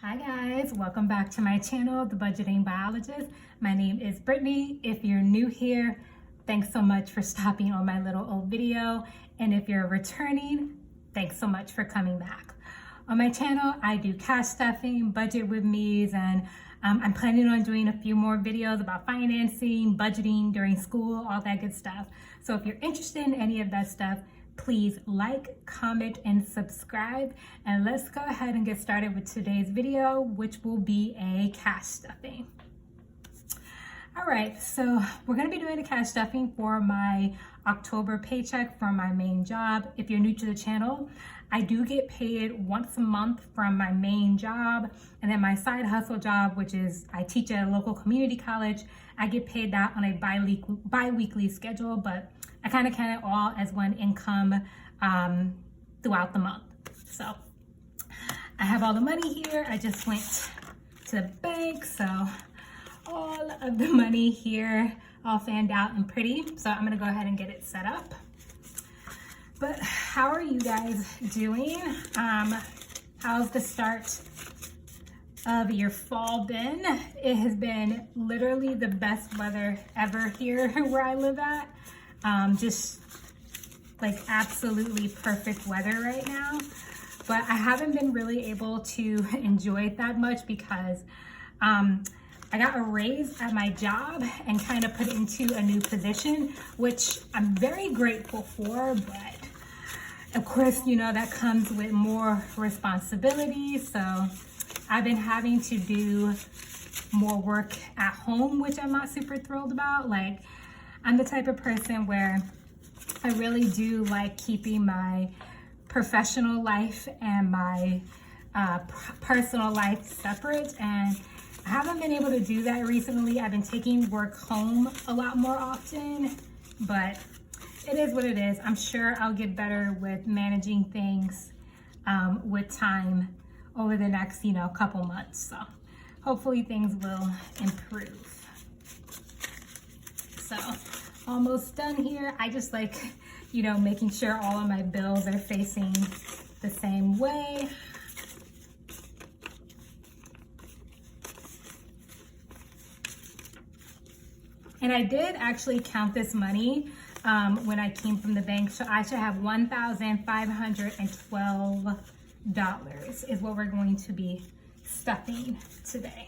Hi guys, welcome back to my channel, The Budgeting Biologist. My name is Brittany. If you're new here, thanks so much for stopping on my little old video. And if you're returning, thanks so much for coming back. On my channel, I do cash stuffing, budget with me's, and I'm planning on doing a few more videos about financing, budgeting during school, all that good stuff. So if you're interested in any of that stuff, please like, comment, and subscribe. And let's go ahead and get started with today's video, which will be a cash stuffing. All right, so we're gonna be doing a cash stuffing for my October paycheck from my main job. If you're new to the channel, I do get paid once a month from my main job, and then my side hustle job, which is I teach at a local community college. I get paid that on a bi-weekly schedule, but I kind of count it all as one income throughout the month. So I have all the money here. I just went to the bank, so all of the money here, all fanned out and pretty. So I'm gonna go ahead and get it set up. But how are you guys doing? How's the start of your fall been? It has been literally the best weather ever here where I live at. Just like absolutely perfect weather right now, but I haven't been really able to enjoy it that much because I got a raise at my job and kind of put into a new position, which I'm very grateful for, but of course, you know, that comes with more responsibility. So I've been having to do more work at home, which I'm not super thrilled about. Like, I'm the type of person where I really do like keeping my professional life and my personal life separate, and I haven't been able to do that recently. I've been taking work home a lot more often, but it is what it is. I'm sure I'll get better with managing things with time over the next, couple months. So hopefully things will improve. So almost done here. I just like, making sure all of my bills are facing the same way. And I did actually count this money when I came from the bank. So I should have $1,512 is what we're going to be stuffing today.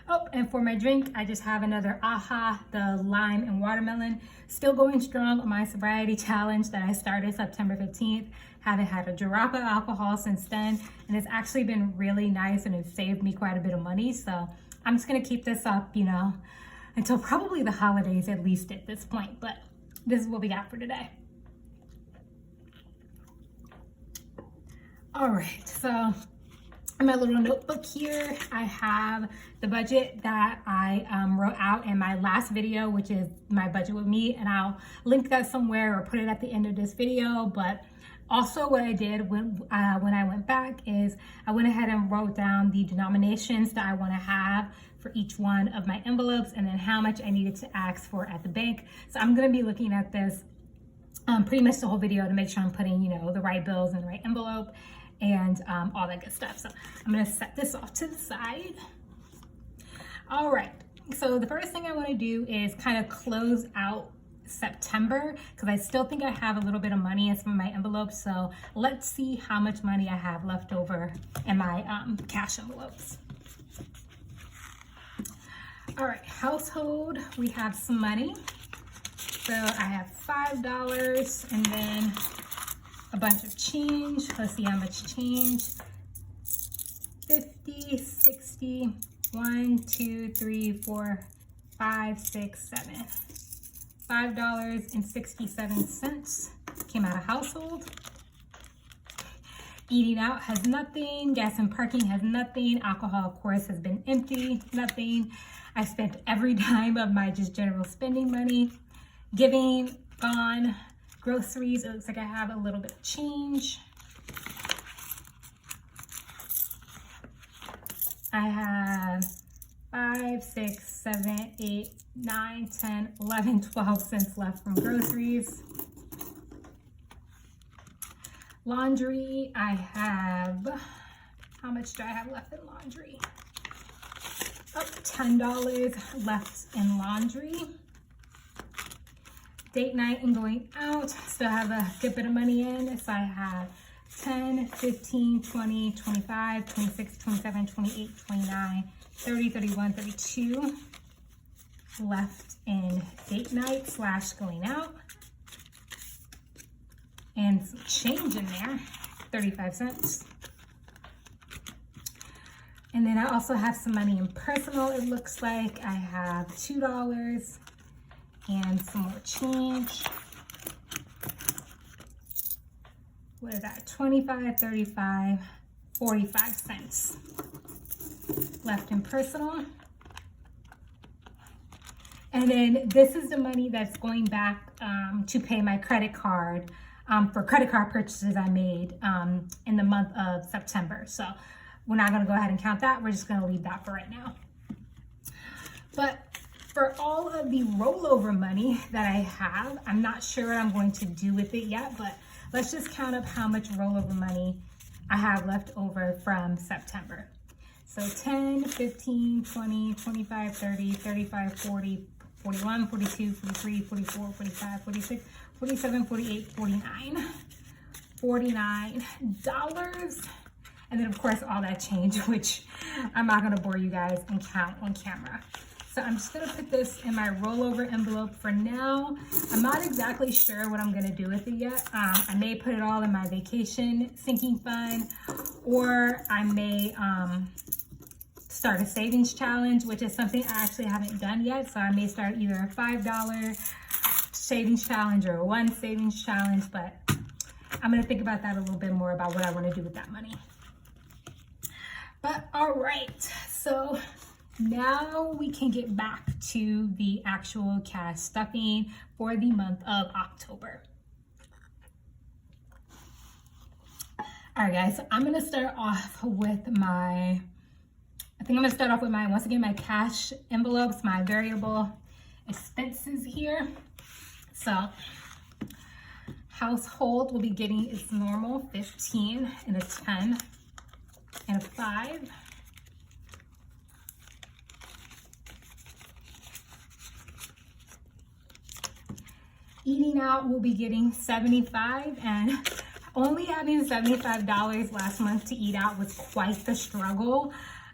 Oh, and for my drink, I just have another AHA, the lime and watermelon. Still going strong on my sobriety challenge that I started September 15th. Haven't had a drop of alcohol since then, and it's actually been really nice and it saved me quite a bit of money. So I'm just gonna keep this up, until probably the holidays at least at this point, but this is what we got for today. All right, so in my little notebook here, I have the budget that I wrote out in my last video, which is my budget with me, and I'll link that somewhere or put it at the end of this video. But also what I did when I went back is I went ahead and wrote down the denominations that I want to have for each one of my envelopes, and then how much I needed to ask for at the bank. So I'm going to be looking at this pretty much the whole video to make sure I'm putting, the right bills in the right envelope and all that good stuff. So I'm gonna set this off to the side. All right, so the first thing I wanna do is kind of close out September, because I still think I have a little bit of money in some of my envelopes. So let's see how much money I have left over in my cash envelopes. All right, household, we have some money. So I have $5 and then a bunch of change. Let's see how much change. 50, 60, 1, 2, 3, 4, 5, 6, 7. $5.67 came out of household. Eating out has nothing. Gas and parking has nothing. Alcohol, of course, has been empty, nothing. I spent every dime of my just general spending money. Giving, gone. Groceries, it looks like I have a little bit of change. I have 5, 6, 7, 8, 9, 10, 11, 12 cents left from groceries. Laundry, I have, how much do I have left in laundry? Oh, $10 left in laundry. Date night and going out, still have a good bit of money in. So I have 10, 15, 20, 25, 26, 27, 28, 29, 30, 31, 32 left in date night / going out. And some change in there, 35 cents. And then I also have some money in personal, it looks like. I have $2 and some more change. What is that? 25, 35, 45 cents left in personal. And then this is the money that's going back to pay my credit card for credit card purchases I made in the month of September. So we're not gonna go ahead and count that. We're just gonna leave that for right now. But for all of the rollover money that I have, I'm not sure what I'm going to do with it yet, but let's just count up how much rollover money I have left over from September. So 10, 15, 20, 25, 30, 35, 40, 41, 42, 43, 44, 45, 46, 47, 48, 49. $49. And then of course all that change, which I'm not gonna bore you guys and count on camera. So I'm just gonna put this in my rollover envelope for now. I'm not exactly sure what I'm gonna do with it yet. I may put it all in my vacation sinking fund, or I may start a savings challenge, which is something I actually haven't done yet. So I may start either a $5 savings challenge or one savings challenge, but I'm gonna think about that a little bit more about what I wanna do with that money. But all right, so now we can get back to the actual cash stuffing for the month of October. All right, guys, so I'm gonna start off with my, once again, my cash envelopes, my variable expenses here. So household will be getting its normal 15 and a 10 and a 5. Eating out will be getting 75, and only having $75 last month to eat out was quite the struggle.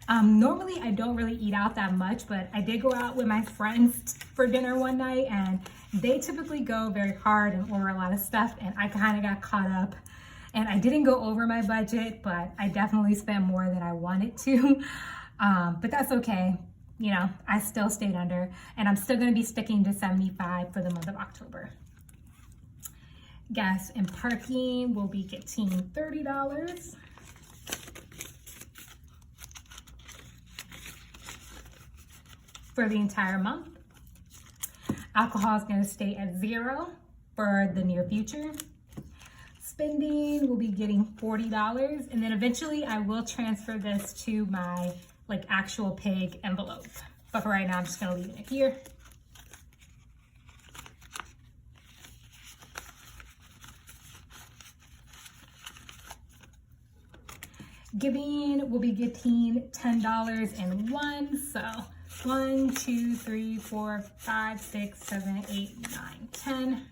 Normally I don't really eat out that much, but I did go out with my friends for dinner one night, and they typically go very hard and order a lot of stuff, and I kind of got caught up. And I didn't go over my budget, but I definitely spent more than I wanted to. But that's okay. You know, I still stayed under, and I'm still gonna be sticking to 75 for the month of October. Gas and parking will be getting $30. For the entire month. Alcohol is gonna stay at 0 for the near future. Spending will be getting $40, and then eventually I will transfer this to my actual pig envelope. But for right now, I'm just gonna leave it here. Giving will be getting $10 and 1, so 1, 2, 3, 4, 5, 6, 7, 8, 9, 10.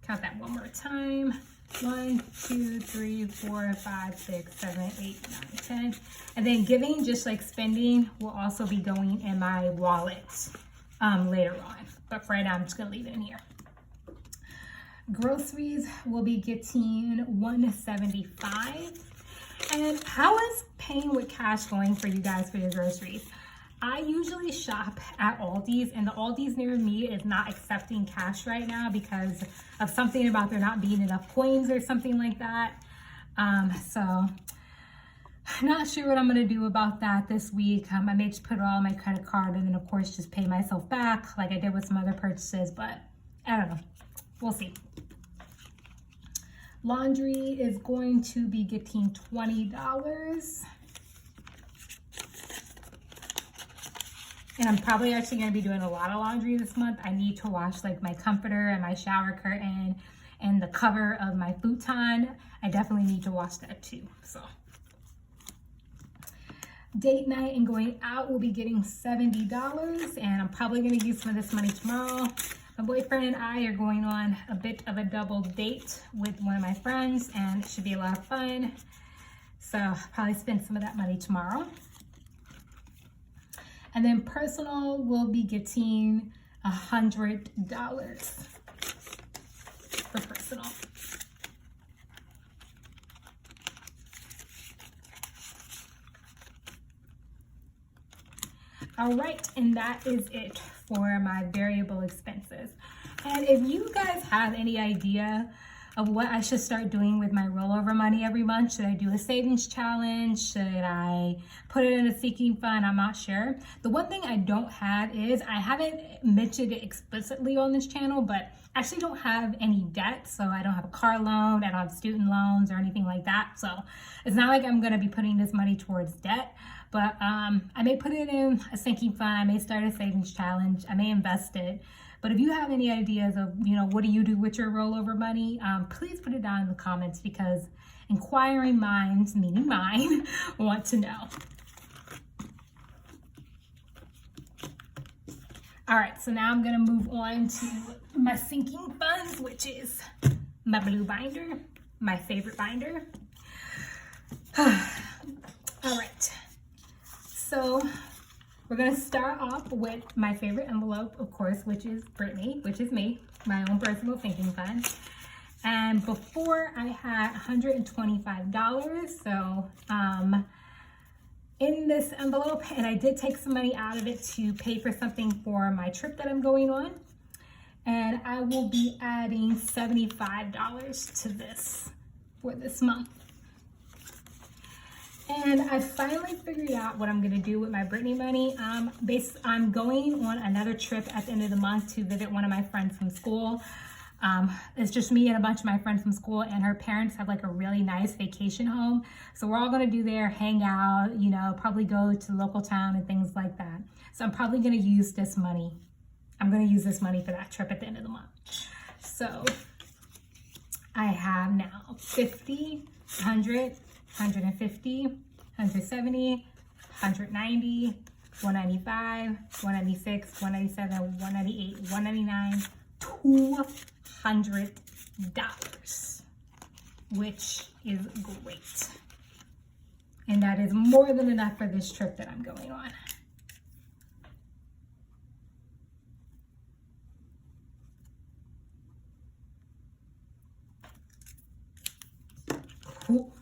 Count that one more time. 1, 2, 3, 4, 5, 6, 7, 8, 9, 10. And then giving, just like spending, will also be going in my wallet later on. But for right now, I'm just gonna leave it in here. Groceries will be getting $175. And how is paying with cash going for you guys for your groceries? I usually shop at Aldi's, and the Aldi's near me is not accepting cash right now because of something about there not being enough coins or something like that. So not sure what I'm gonna do about that this week. I may just put it all on my credit card and then of course just pay myself back like I did with some other purchases, but I don't know, we'll see. Laundry is going to be getting $20. And I'm probably actually going to be doing a lot of laundry this month. I need to wash my comforter and my shower curtain and the cover of my futon. I definitely need to wash that too. So date night and going out will be getting $70, and I'm probably going to use some of this money tomorrow. My boyfriend and I are going on a bit of a double date with one of my friends, and it should be a lot of fun. So I'll probably spend some of that money tomorrow. And then personal will be getting $100 for personal. All right, and that is it for my variable expenses. And if you guys have any idea of what I should start doing with my rollover money every month, should I do a savings challenge? Should I put it in a sinking fund? I'm not sure. The one thing I don't have is, I haven't mentioned it explicitly on this channel, but I actually don't have any debt. So I don't have a car loan, I don't have student loans or anything like that. So it's not like I'm gonna be putting this money towards debt. But I may put it in a sinking fund, I may start a savings challenge, I may invest it. But if you have any ideas of, what do you do with your rollover money, please put it down in the comments, because inquiring minds, meaning mine, want to know. All right, so now I'm gonna move on to my sinking funds, which is my blue binder, my favorite binder. All right. So we're gonna start off with my favorite envelope, of course, which is Brittany, which is me, my own personal sinking fund. And before I had $125, so in this envelope, and I did take some money out of it to pay for something for my trip that I'm going on. And I will be adding $75 to this for this month. And I finally figured out what I'm gonna do with my Brittany money. I'm going on another trip at the end of the month to visit one of my friends from school. It's just me and a bunch of my friends from school, and her parents have like a really nice vacation home. So we're all gonna do there, hang out, probably go to the local town and things like that. So I'm probably gonna use this money. I'm gonna use this money for that trip at the end of the month. So I have now 50, 100, 150, 170, 190, 195, 196, 197, 198, 199, $200, which is great. And that is more than enough for this trip that I'm going on. Cool.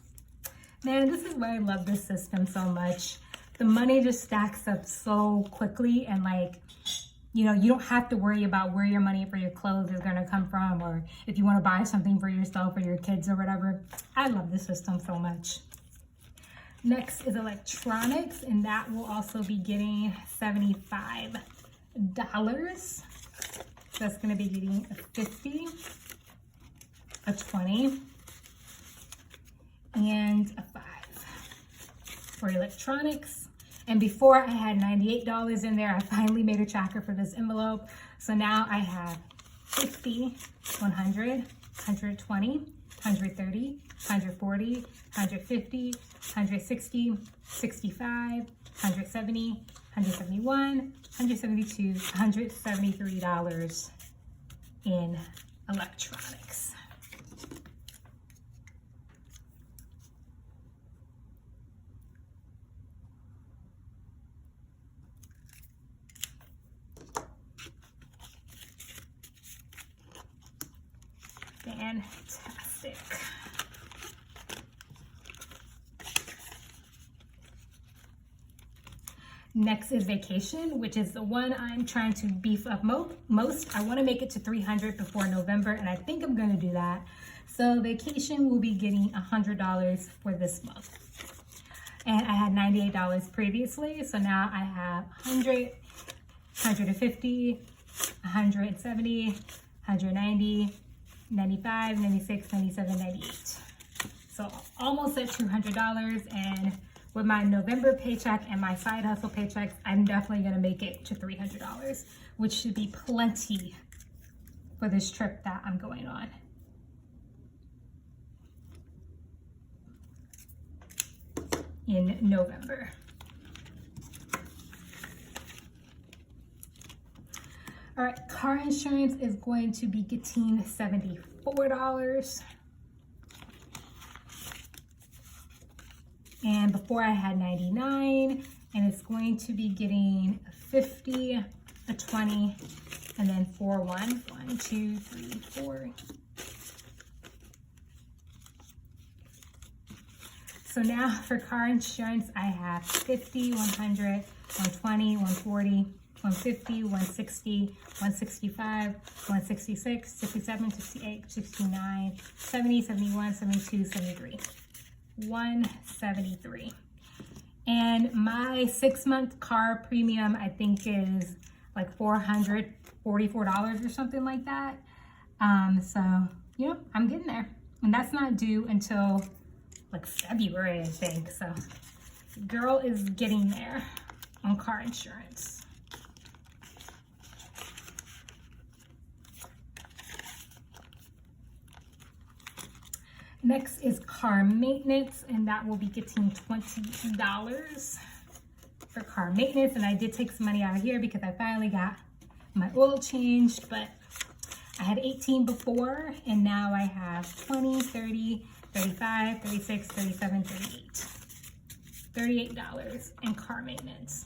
Man, this is why I love this system so much. The money just stacks up so quickly, and you don't have to worry about where your money for your clothes is gonna come from, or if you wanna buy something for yourself or your kids or whatever. I love this system so much. Next is electronics, and that will also be getting $75. So that's gonna be getting a 50, a 20, and a 5 for electronics. And before I had $98 in there, I finally made a tracker for this envelope. So now I have 50, 100, 120, 130, 140, 150, 160, 65, 170, 171, 172, $173 in electronics. Fantastic. Next is vacation, which is the one I'm trying to beef up most. I want to make it to 300 before November, and I think I'm going to do that. So vacation will be getting $100 for this month. And I had $98 previously, so now I have 100, 150, 170, 190, 95, 96, 97, 98. So almost at $200, and with my November paycheck and my side hustle paychecks, I'm definitely gonna make it to $300, which should be plenty for this trip that I'm going on. in November. All right, car insurance is going to be getting $74. And before I had 99, and it's going to be getting a 50, a 20, and then 4, 1, 2, 3, 4. So now for car insurance, I have 50, 100, 120, 140, 150, 160, 165, 166, 67, 68, 69, 70, 71, 72, 73. 173. And my 6-month car premium, I think, is like $444 or something like that. So, you know, I'm getting there. And that's not due until like February, I think. So, girl is getting there on car insurance. Next is car maintenance, and that will be getting $20 for car maintenance. And I did take some money out of here because I finally got my oil changed, but I had 18 before, and now I have 20, 30, 35, 36, 37, 38. $38 in car maintenance.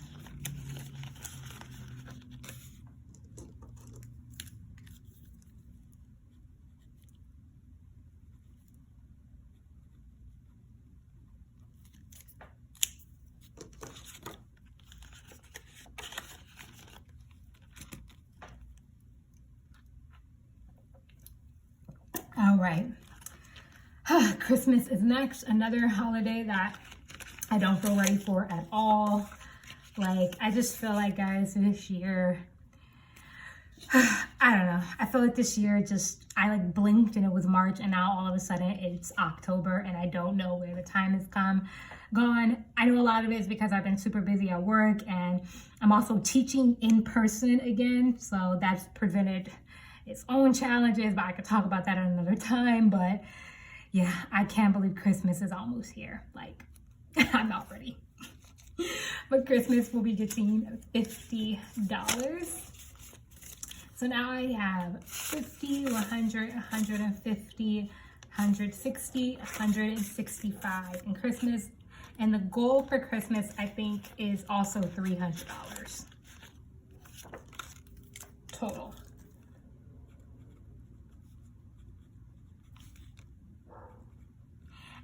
All right, Christmas is next, another holiday that I don't feel ready for at all. Like, I just feel like, guys, this year, I don't know. I feel like this year I like blinked and it was March, and now all of a sudden it's October, and I don't know where the time has gone. I know a lot of it is because I've been super busy at work, and I'm also teaching in person again, so that's prevented its own challenges, but I could talk about that at another time. But yeah, I can't believe Christmas is almost here. Like, I'm not ready. But Christmas will be getting $50. So now I have 50, 100, 150, 160, 165 in Christmas. And the goal for Christmas, I think, is also $300 total.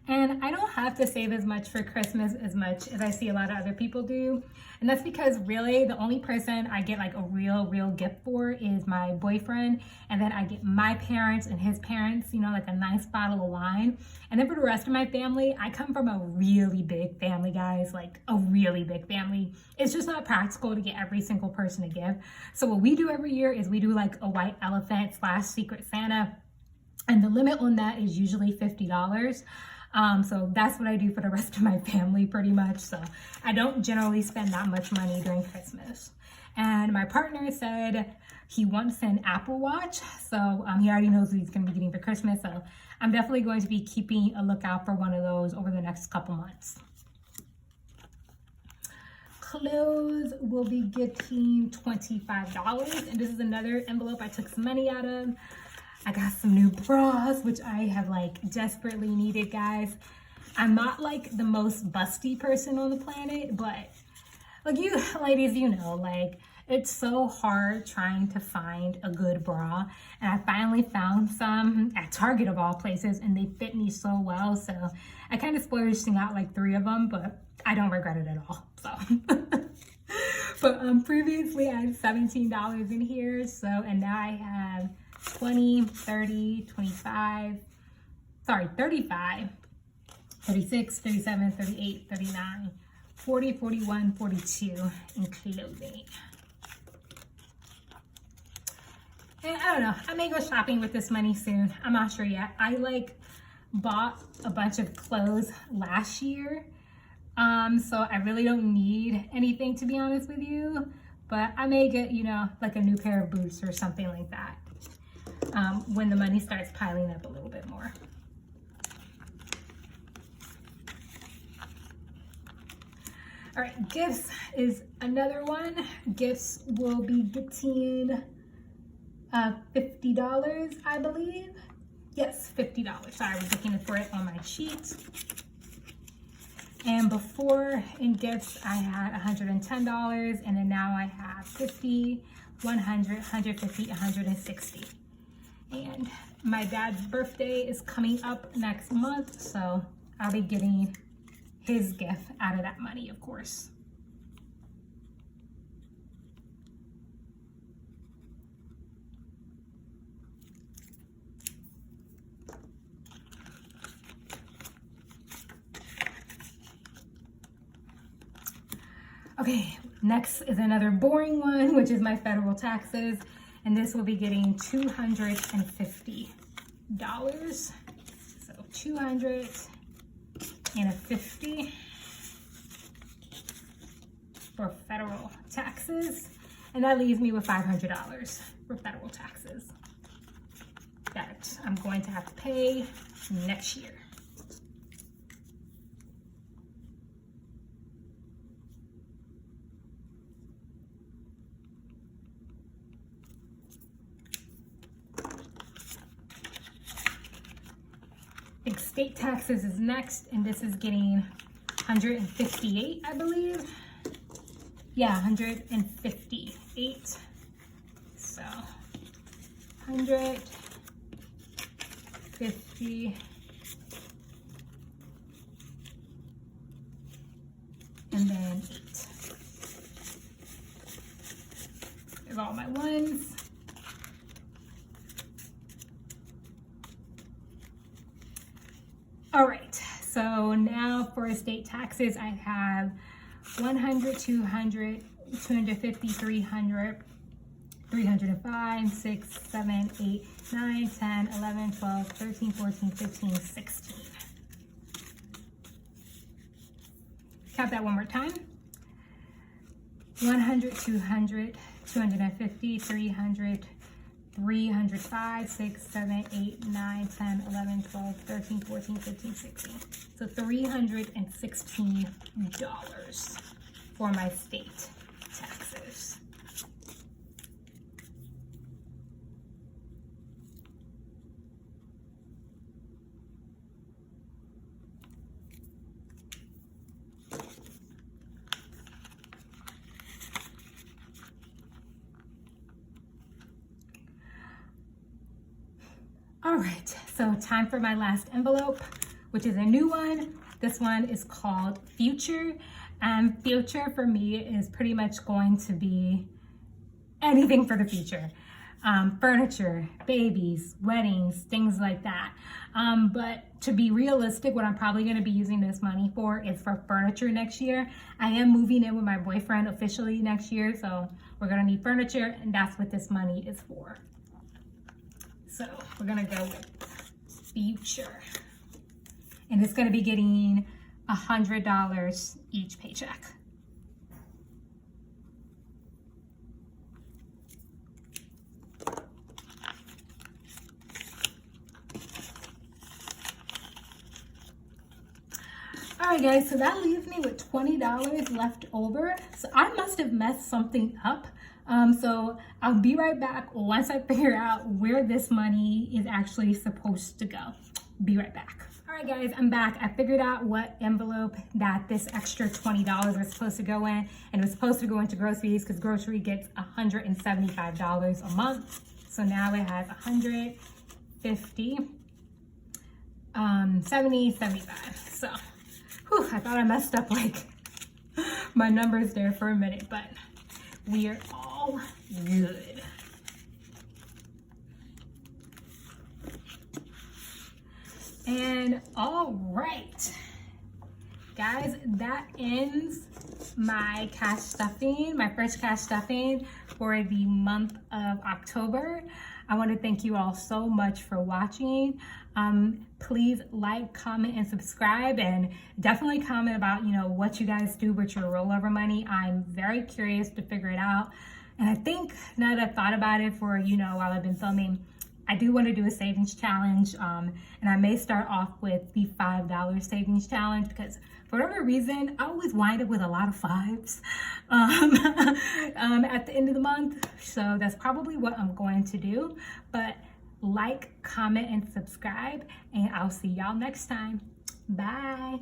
And I don't have to save as much for Christmas as much as I see a lot of other people do. And that's because really the only person I get like a real gift for is my boyfriend. And then I get my parents and his parents, you know, like a nice bottle of wine. And then for the rest of my family, I come from a really big family, guys, like a really big family. It's just not practical to get every single person a gift. So what we do every year is we do like a white elephant / Secret Santa. And the limit on that is usually $50. So that's what I do for the rest of my family pretty much. So I don't generally spend that much money during Christmas. And my partner said he wants an Apple Watch. So he already knows what he's going to be getting for Christmas. So I'm definitely going to be keeping a lookout for one of those over the next couple months. Clothes will be getting $25. And this is another envelope I took some money out of. I got some new bras, which I have like desperately needed, guys. I'm not like the most busty person on the planet, but like you ladies, you know, like it's so hard trying to find a good bra. And I finally found some at Target of all places, and they fit me so well. So I kind of splurged and got like 3 of them, but I don't regret it at all. So, but previously I had $17 in here. So, and now I have 20, 30, 25, 35, 36, 37, 38, 39, 40, 41, 42 in clothing. And I don't know, I may go shopping with this money soon. I'm not sure yet. I like bought a bunch of clothes last year. So I really don't need anything, to be honest with you, but I may get, you know, like a new pair of boots or something like that. When the money starts piling up a little bit more. All right, gifts is another one. Gifts will be getting $50, I believe. Yes, $50. Sorry, I was looking for it on my sheet. And before in gifts, I had $110, and then now I have $50, $100, $150, $160. And my dad's birthday is coming up next month, so I'll be getting his gift out of that money, of course. Okay, next is another boring one, which is my federal taxes, and this will be getting $250. So $250 for federal taxes, and that leaves me with $500 for federal taxes that I'm going to have to pay next year. State taxes is next, and this is getting $158, I believe. Yeah, $158. So $150 and then 8. There's all my ones. All right, so now for estate taxes, I have 100, 200, 250, 300, 305, 6, 7, 8, 9, 10, 11, 12, 13, 14, 15, 16. Count that one more time. 100, 200, 250, 300, 305, 6, 7, 8, 9, 10, 11, 12, 13, 14, 15, 16. So $316 for my state taxes. All right, so time for my last envelope, which is a new one. This one is called Future. Future for me is pretty much going to be anything for the future. Furniture, babies, weddings, things like that. But to be realistic, what I'm probably going to be using this money for is for furniture next year. I am moving in with my boyfriend officially next year, so we're going to need furniture, and that's what this money is for. So we're gonna go with Future. And it's gonna be getting $100 each paycheck. All right guys, so that leaves me with $20 left over. So I must have messed something up. So I'll be right back once I figure out where this money is actually supposed to go. Be right back. All right guys, I'm back. I figured out what envelope that this extra $20 was supposed to go in, and it was supposed to go into groceries because grocery gets $175 a month. So now it has 150, 70, 75. So I thought I messed up like my numbers there for a minute, but we are all good. And all right, guys, that ends my cash stuffing, my first cash stuffing for the month of October. I want to thank you all so much for watching. Please like, comment, and subscribe, and definitely comment about, what you guys do with your rollover money. I'm very curious to figure it out. And I think now that I've thought about it for, while I've been filming, I do want to do a savings challenge, and I may start off with the $5 savings challenge because for whatever reason, I always wind up with a lot of fives at the end of the month. So that's probably what I'm going to do. But like, comment, and subscribe, and I'll see y'all next time. Bye.